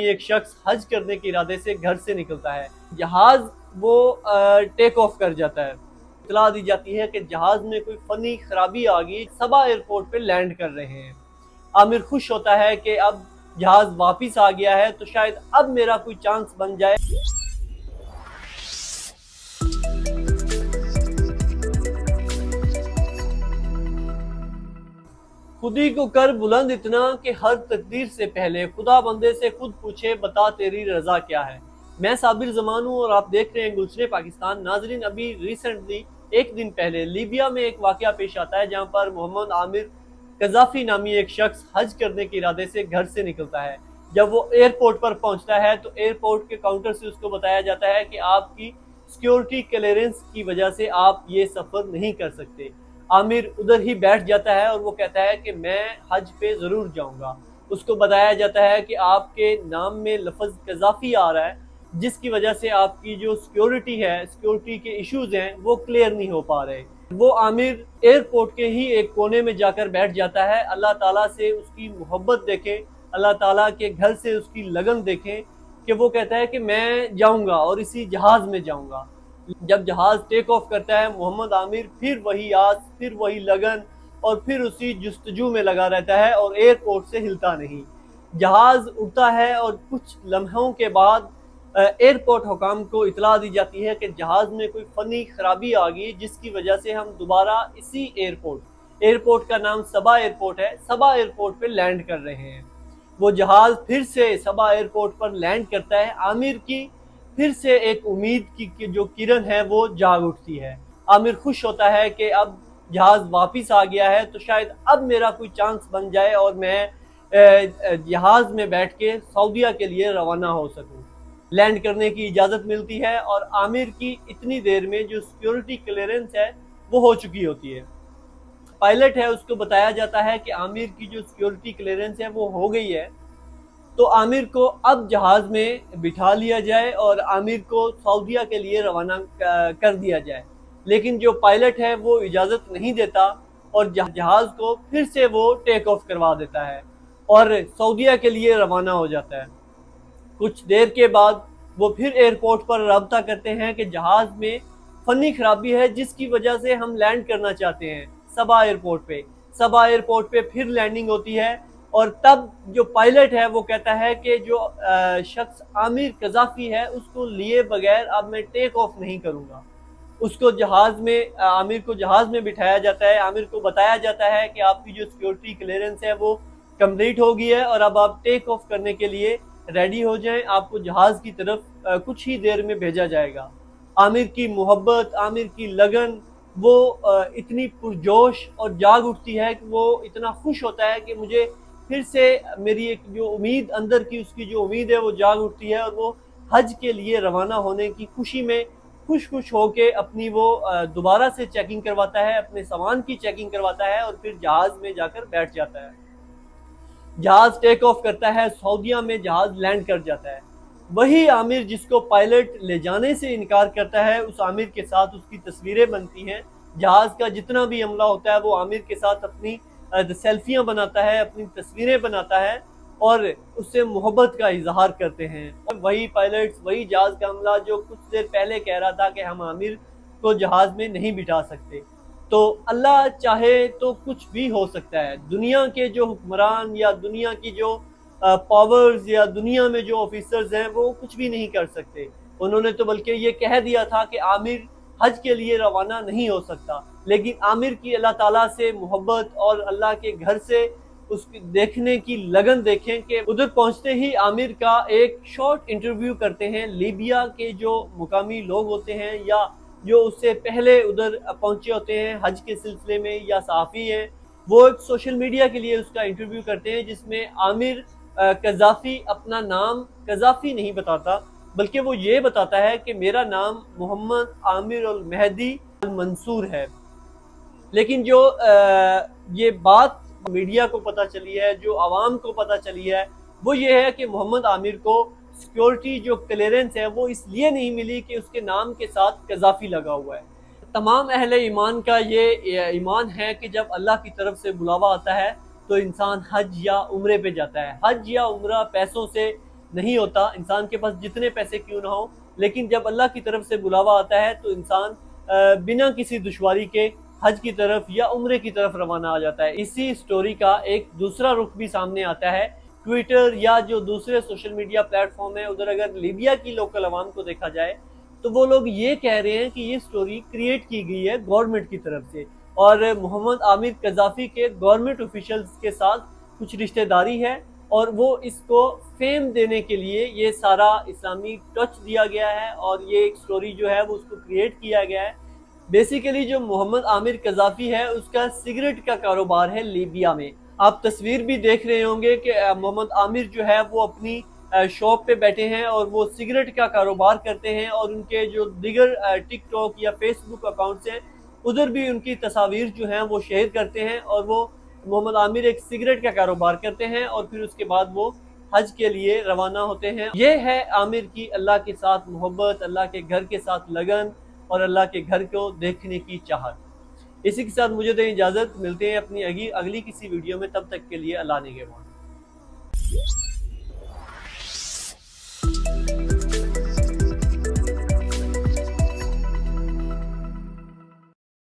एक शख्स हज करने के इरादे से घर से निकलता है। जहाज वो टेक ऑफ कर जाता है। इतला दी जाती है कि जहाज में कोई फनी खराबी आ गई, सबा एयरपोर्ट पे लैंड कर रहे हैं। आमिर खुश होता है कि अब जहाज वापिस आ गया है तो शायद अब मेरा कोई चांस बन जाए। खुदी को कर बुलंद इतना कि हर तकदीर से पहले खुदा बंदे से खुद पूछे, बता तेरी रजा क्या है। मैं साबिर जमान हूँ और आप देख रहे हैं गुलशने पाकिस्तान। नाजरीन, अभी रिसेंटली एक दिन पहले लीबिया में एक वाकया पेश आता है जहाँ पर मोहम्मद आमिर कजाफी नामी एक शख्स हज करने के इरादे से घर से निकलता है। जब वो एयरपोर्ट पर पहुंचता है तो एयरपोर्ट के काउंटर से उसको बताया जाता है कि आपकी सिक्योरिटी क्लियरेंस की वजह से आप ये सफर नहीं कर सकते। आमिर उधर ही बैठ जाता है और वो कहता है कि मैं हज पे ज़रूर जाऊंगा। उसको बताया जाता है कि आपके नाम में लफ्ज़ कज़ाफ़ी आ रहा है, जिसकी वजह से आपकी जो सिक्योरिटी है, सिक्योरिटी के इश्यूज हैं, वो क्लियर नहीं हो पा रहे। वो आमिर एयरपोर्ट के ही एक कोने में जाकर बैठ जाता है। अल्लाह ताला से उसकी मोहब्बत देखें, अल्लाह ताला के घर से उसकी लगन देखें कि वो कहता है कि मैं जाऊंगा और इसी जहाज़ में जाऊंगा। जब जहाज टेक ऑफ करता है, मोहम्मद आमिर फिर वही आस, फिर वही लगन और फिर उसी जुस्तजू में लगा रहता है और एयरपोर्ट से हिलता नहीं। जहाज उड़ता है और कुछ लम्हों के बाद एयरपोर्ट हुकाम को इतला दी जाती है कि जहाज में कोई फनी खराबी आ गई, जिसकी वजह से हम दोबारा इसी एयरपोर्ट का नाम सबा एयरपोर्ट है, सबा एयरपोर्ट पे लैंड कर रहे हैं। वो जहाज फिर से सबा एयरपोर्ट पर लैंड करता है। आमिर की फिर से एक उम्मीद की जो किरण है वो जाग उठती है। आमिर खुश होता है कि अब जहाज वापिस आ गया है तो शायद अब मेरा कोई चांस बन जाए और मैं जहाज में बैठ के सऊदीया के लिए रवाना हो सकूं। लैंड करने की इजाज़त मिलती है और आमिर की इतनी देर में जो सिक्योरिटी क्लियरेंस है वो हो चुकी होती है। पायलट है, उसको बताया जाता है कि आमिर की जो सिक्योरिटी क्लियरेंस है वो हो गई है, तो आमिर को अब जहाज में बिठा लिया जाए और आमिर को सऊदीया के लिए रवाना कर दिया जाए। लेकिन जो पायलट है वो इजाज़त नहीं देता और जहाज को फिर से वो टेक ऑफ करवा देता है और सऊदीया के लिए रवाना हो जाता है। कुछ देर के बाद वो फिर एयरपोर्ट पर रब्ता करते हैं कि जहाज में फनी खराबी है, जिसकी वजह से हम लैंड करना चाहते हैं सबा एयरपोर्ट पे। सबा एयरपोर्ट पे फिर लैंडिंग होती है और तब जो पायलट है वो कहता है कि जो शख्स आमिर कज़ाफ़ी है उसको लिए बगैर अब मैं टेक ऑफ नहीं करूँगा। उसको जहाज में आमिर को जहाज में बिठाया जाता है। आमिर को बताया जाता है कि आपकी जो सिक्योरिटी क्लियरेंस है वो कंप्लीट हो गई है और अब आप टेक ऑफ करने के लिए रेडी हो जाएं, आपको जहाज की तरफ कुछ ही देर में भेजा जाएगा। आमिर की मोहब्बत, आमिर की लगन वो इतनी पुरजोश और जाग उठती है कि वो इतना खुश होता है कि मुझे फिर से मेरी एक जो उम्मीद अंदर की, उसकी जो उम्मीद है वो जाग उठती है और वो हज के लिए रवाना होने की खुशी में खुश होके अपनी वो दोबारा से चेकिंग करवाता है, अपने सामान की चेकिंग करवाता है और फिर जहाज में जाकर बैठ जाता है। जहाज टेक ऑफ करता है, सऊदीया में जहाज लैंड कर जाता है। वही आमिर जिसको पायलट ले जाने से इनकार करता है, उस आमिर के साथ उसकी तस्वीरें बनती हैं। जहाज का जितना भी अमला होता है वो आमिर के साथ अपनी सेल्फियां बनाता है, अपनी तस्वीरें बनाता है और उससे मोहब्बत का इजहार करते हैं। और वही पायलट, वही जहाज का अमला जो कुछ देर पहले कह रहा था कि हम आमिर को जहाज में नहीं बिठा सकते। तो अल्लाह चाहे तो कुछ भी हो सकता है। दुनिया के जो हुक्मरान या दुनिया की जो पावर्स या दुनिया में जो ऑफिसर्स हैं वो कुछ भी नहीं कर सकते। उन्होंने तो बल्कि ये कह दिया था कि आमिर हज के लिए रवाना नहीं हो सकता, लेकिन आमिर की अल्लाह ताला से मोहब्बत और अल्लाह के घर से उसकी देखने की लगन देखें कि उधर पहुंचते ही आमिर का एक शॉर्ट इंटरव्यू करते हैं लीबिया के जो मुकामी लोग होते हैं या जो उससे पहले उधर पहुंचे होते हैं हज के सिलसिले में या सहाफ़ी हैं। वो एक सोशल मीडिया के लिए उसका इंटरव्यू करते हैं जिसमें आमिर कज़ाफ़ी अपना नाम कज़ाफ़ी नहीं बताता, बल्कि वो ये बताता है कि मेरा नाम मोहम्मद आमिर अल मेहदी अल मंसूर है। लेकिन जो ये बात मीडिया को पता चली है, जो आवाम को पता चली है, वो ये है कि मोहम्मद आमिर को सिक्योरिटी जो क्लियरेंस है वो इसलिए नहीं मिली कि उसके नाम के साथ कज़ाफ़ी लगा हुआ है। तमाम अहले ईमान का ये ईमान है कि जब अल्लाह की तरफ से बुलावा आता है तो इंसान हज या उम्रे पे जाता है। हज या उम्रा पैसों से नहीं होता, इंसान के पास जितने पैसे क्यों ना हो, लेकिन जब अल्लाह की तरफ से बुलावा आता है तो इंसान बिना किसी दुश्वारी के हज की तरफ या उम्रे की तरफ रवाना आ जाता है। इसी स्टोरी का एक दूसरा रुख भी सामने आता है। ट्विटर या जो दूसरे सोशल मीडिया प्लेटफॉर्म है, उधर अगर लीबिया की लोकल अवाम को देखा जाए तो वो लोग ये कह रहे हैं कि ये स्टोरी क्रिएट की गई है गवर्नमेंट की तरफ से और मोहम्मद आमिर कजाफी के गवर्नमेंट ऑफिशियल्स के साथ कुछ रिश्तेदारी है और वो इसको फेम देने के लिए ये सारा इस्लामी टच दिया गया है और ये एक स्टोरी जो है वो उसको क्रिएट किया गया है। बेसिकली जो मोहम्मद आमिर कजाफी है उसका सिगरेट का कारोबार है लीबिया में। आप तस्वीर भी देख रहे होंगे कि मोहम्मद आमिर जो है वो अपनी शॉप पे बैठे हैं और वो सिगरेट का कारोबार करते हैं और उनके जो दिगर टिकटॉक या फेसबुक अकाउंट्स हैं उधर भी उनकी तस्वीर जो हैं वो शेयर करते हैं और वो मोहम्मद आमिर एक सिगरेट का कारोबार करते हैं और फिर उसके बाद वो हज के लिए रवाना होते हैं। ये है आमिर की अल्लाह के साथ मोहब्बत, अल्लाह के घर के साथ लगन और अल्लाह के घर को देखने की चाहत। इसी के साथ मुझे दें इजाज़त, मिलते हैं अपनी अगली किसी वीडियो में, तब तक के लिए अल्लाह ने के बाद।